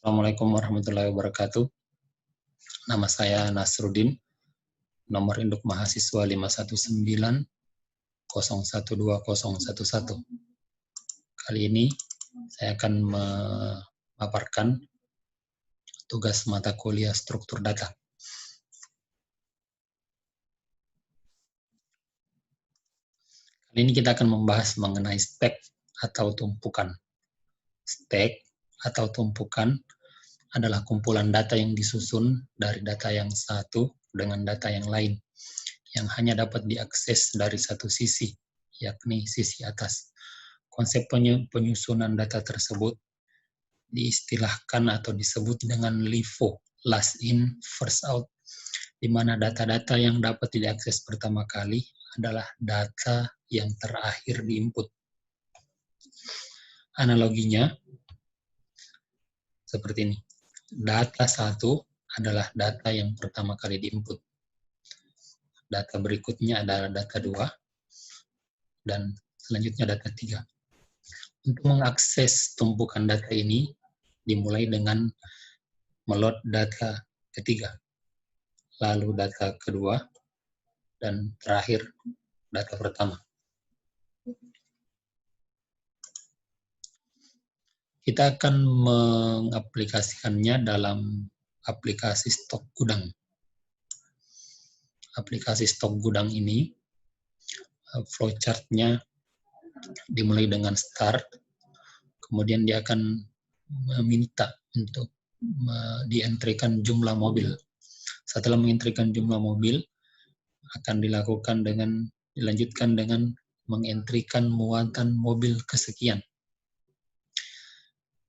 Assalamualaikum warahmatullahi wabarakatuh. Nama saya Nasruddin, nomor induk mahasiswa 519012011. Kali ini saya akan memaparkan tugas mata kuliah struktur data. Kali ini kita akan membahas mengenai stack atau tumpukan. Stack atau tumpukan adalah kumpulan data yang disusun dari data yang satu dengan data yang lain, yang hanya dapat diakses dari satu sisi, yakni sisi atas. Konsep penyusunan data tersebut diistilahkan atau disebut dengan LIFO, last in, first out, di mana data-data yang dapat diakses pertama kali adalah data yang terakhir diinput. Analoginya seperti ini. Data 1 adalah data yang pertama kali diinput. Data berikutnya adalah data 2, dan selanjutnya data 3. Untuk mengakses tumpukan data ini, dimulai dengan meload data ketiga, lalu data kedua, dan terakhir data pertama. Kita akan mengaplikasikannya dalam aplikasi stok gudang. Aplikasi stok gudang ini, flowchart-nya dimulai dengan start, kemudian dia akan meminta untuk dientrikan jumlah mobil. Setelah mengentrikan jumlah mobil, akan dilanjutkan dengan mengentrikan muatan mobil kesekian.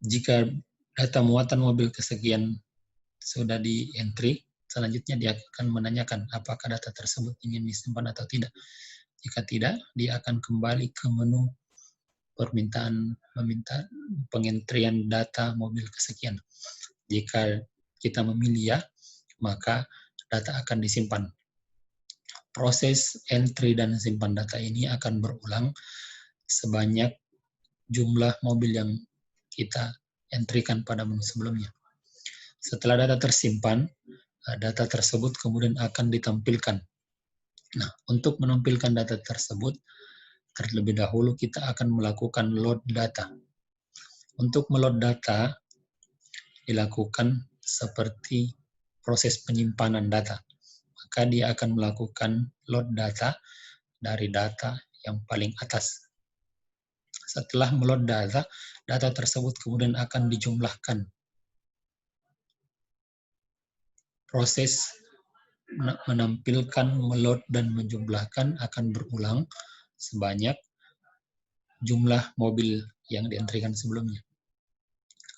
Jika data muatan mobil kesekian sudah di-entry, selanjutnya dia akan menanyakan apakah data tersebut ingin disimpan atau tidak. Jika tidak, dia akan kembali ke menu meminta pengentrian data mobil kesekian. Jika kita memilih ya, maka data akan disimpan. Proses entry dan simpan data ini akan berulang sebanyak jumlah mobil yang kita entrikan pada menu sebelumnya. Setelah data tersimpan, data tersebut kemudian akan ditampilkan. Nah, untuk menampilkan data tersebut, terlebih dahulu kita akan melakukan load data. Untuk meload data, dilakukan seperti proses penyimpanan data. Maka dia akan melakukan load data dari data yang paling atas. Setelah meload data, data tersebut kemudian akan dijumlahkan. Proses menampilkan, meload, dan menjumlahkan akan berulang sebanyak jumlah mobil yang dientrikan sebelumnya.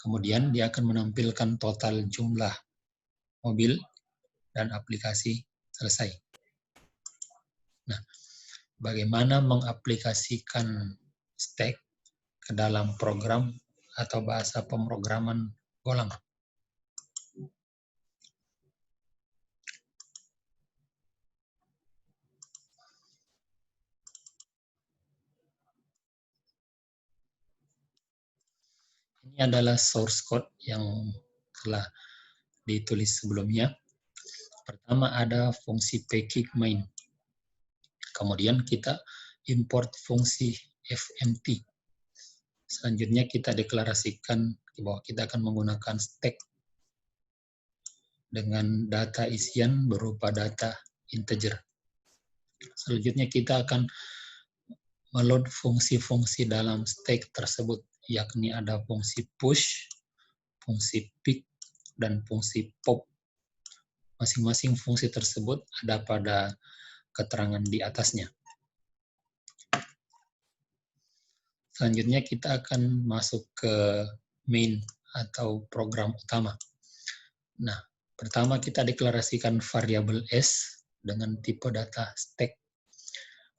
Kemudian dia akan menampilkan total jumlah mobil dan aplikasi selesai. Nah, bagaimana mengaplikasikan stack ke dalam program atau bahasa pemrograman Golang? Ini adalah source code yang telah ditulis sebelumnya. Pertama ada fungsi packing main. Kemudian kita import fungsi fmt. Selanjutnya kita deklarasikan bahwa kita akan menggunakan stack dengan data isian berupa data integer. Selanjutnya kita akan meload fungsi-fungsi dalam stack tersebut, yakni ada fungsi push, fungsi pick, dan fungsi pop. Masing-masing fungsi tersebut ada pada keterangan di atasnya. Selanjutnya kita akan masuk ke main atau program utama. Nah, pertama kita deklarasikan variabel S dengan tipe data stack.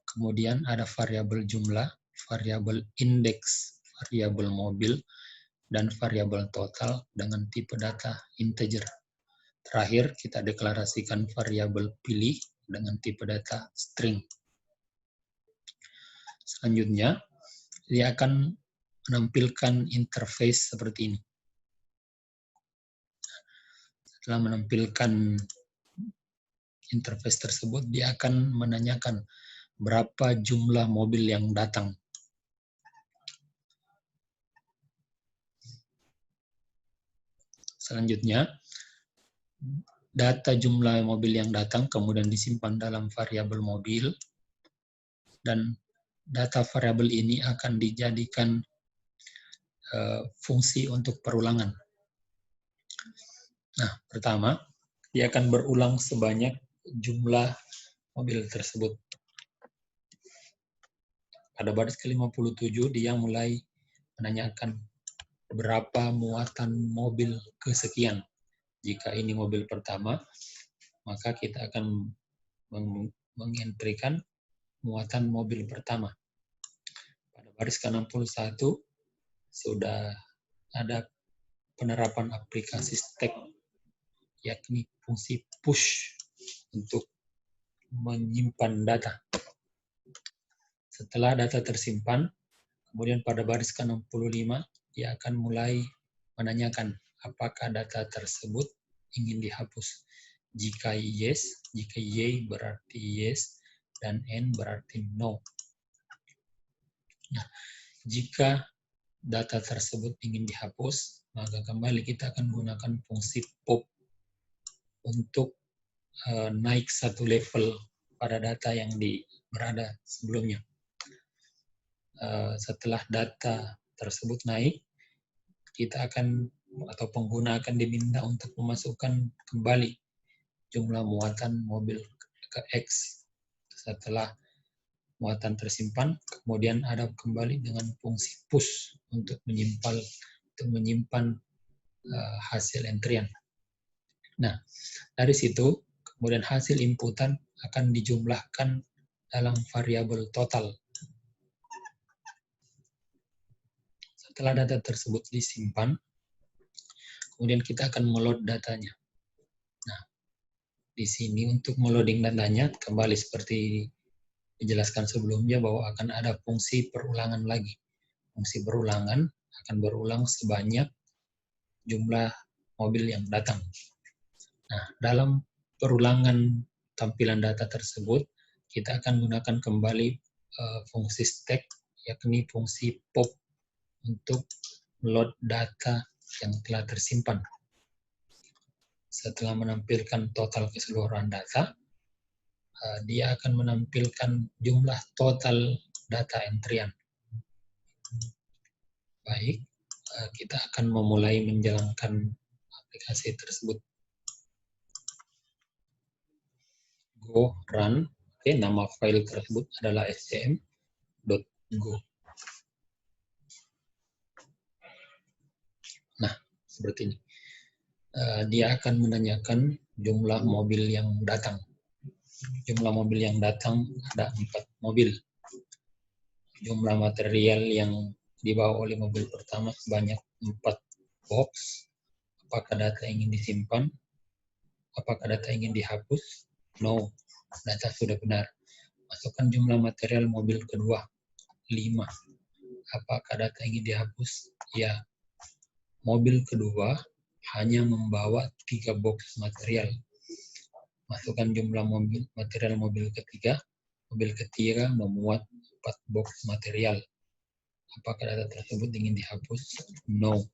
Kemudian ada variabel jumlah, variabel indeks, variabel mobil, dan variabel total dengan tipe data integer. Terakhir, kita deklarasikan variabel pilih dengan tipe data string. Selanjutnya, dia akan menampilkan interface seperti ini. Setelah menampilkan interface tersebut, dia akan menanyakan berapa jumlah mobil yang datang. Selanjutnya, data jumlah mobil yang datang kemudian disimpan dalam variabel mobil, dan data variabel ini akan dijadikan fungsi untuk perulangan. Nah, pertama, dia akan berulang sebanyak jumlah mobil tersebut. Pada baris ke-57, dia mulai menanyakan berapa muatan mobil kesekian. Jika ini mobil pertama, maka kita akan mengentrikan muatan mobil pertama. Pada baris ke-61, sudah ada penerapan aplikasi stack, yakni fungsi push untuk menyimpan data. Setelah data tersimpan, kemudian pada baris ke-65, dia akan mulai menanyakan apakah data tersebut ingin dihapus. Jika yes, jika Y berarti yes, dan N berarti no. Nah, jika data tersebut ingin dihapus, maka kembali kita akan gunakan fungsi pop untuk naik satu level pada data yang berada sebelumnya. Setelah data tersebut naik, kita akan atau pengguna akan diminta untuk memasukkan kembali jumlah muatan mobil ke X. Setelah muatan tersimpan, kemudian ada kembali dengan fungsi push untuk menyimpan hasil entrian. Nah, dari situ kemudian hasil inputan akan dijumlahkan dalam variabel total. Setelah data tersebut disimpan, kemudian kita akan meload datanya. Nah, di sini untuk meloading datanya, kembali seperti dijelaskan sebelumnya bahwa akan ada fungsi perulangan lagi. Fungsi perulangan akan berulang sebanyak jumlah mobil yang datang. Nah, dalam perulangan tampilan data tersebut, kita akan gunakan kembali fungsi stack, yakni fungsi pop untuk load data yang telah tersimpan. Setelah menampilkan total keseluruhan data, dia akan menampilkan jumlah total data entrian. Baik, kita akan memulai menjalankan aplikasi tersebut. Go run, nama file tersebut adalah scm.go. Nah, seperti ini. Dia akan menanyakan jumlah mobil yang datang. Jumlah mobil yang datang ada 4 mobil. Jumlah material yang dibawa oleh mobil pertama sebanyak 4 box. Apakah data ingin disimpan? Apakah data ingin dihapus? No, data sudah benar. Masukkan jumlah material mobil kedua, 5. Apakah data ingin dihapus? Ya. Mobil kedua hanya membawa 3 box material. Masukkan jumlah material mobil ketiga. Mobil ketiga memuat 4 box material. Apakah data tersebut ingin dihapus? No.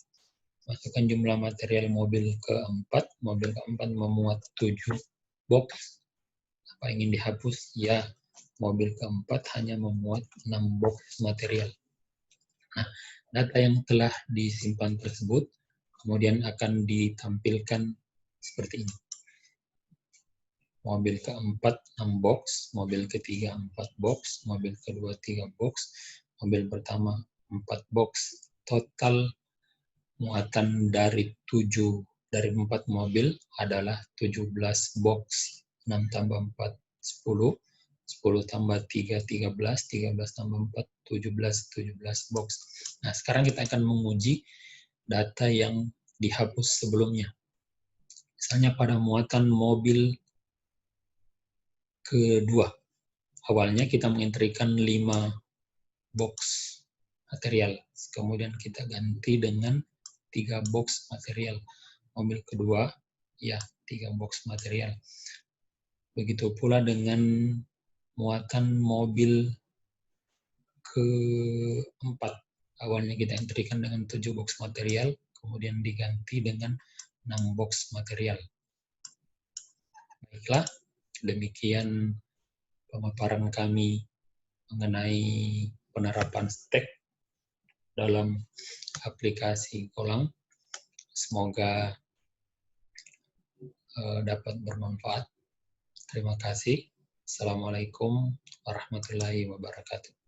Masukkan jumlah material mobil keempat. Mobil keempat memuat 7 box. Apa ingin dihapus? Ya. Mobil keempat hanya memuat 6 box material. Nah, data yang telah disimpan tersebut kemudian akan ditampilkan seperti ini. Mobil keempat 6 box, mobil ketiga 4 box, mobil kedua 3 box, mobil pertama 4 box. Total muatan dari 4 mobil adalah 17 box. 6 tambah 4, 10. 10 tambah 3, 13. 13 tambah 4, 17 box. Nah, sekarang kita akan menguji data yang dihapus sebelumnya. Misalnya pada muatan mobil kedua, awalnya kita mengentrikan 5 box material, kemudian kita ganti dengan 3 box material. Mobil kedua Ya, 3 box material. Begitu pula dengan muatan mobil keempat. Awalnya kita entrikan dengan 7 box material, kemudian diganti dengan 6 box material. Baiklah, demikian pemaparan kami mengenai penerapan stek dalam aplikasi Golang. Semoga dapat bermanfaat. Terima kasih. Assalamualaikum warahmatullahi wabarakatuh.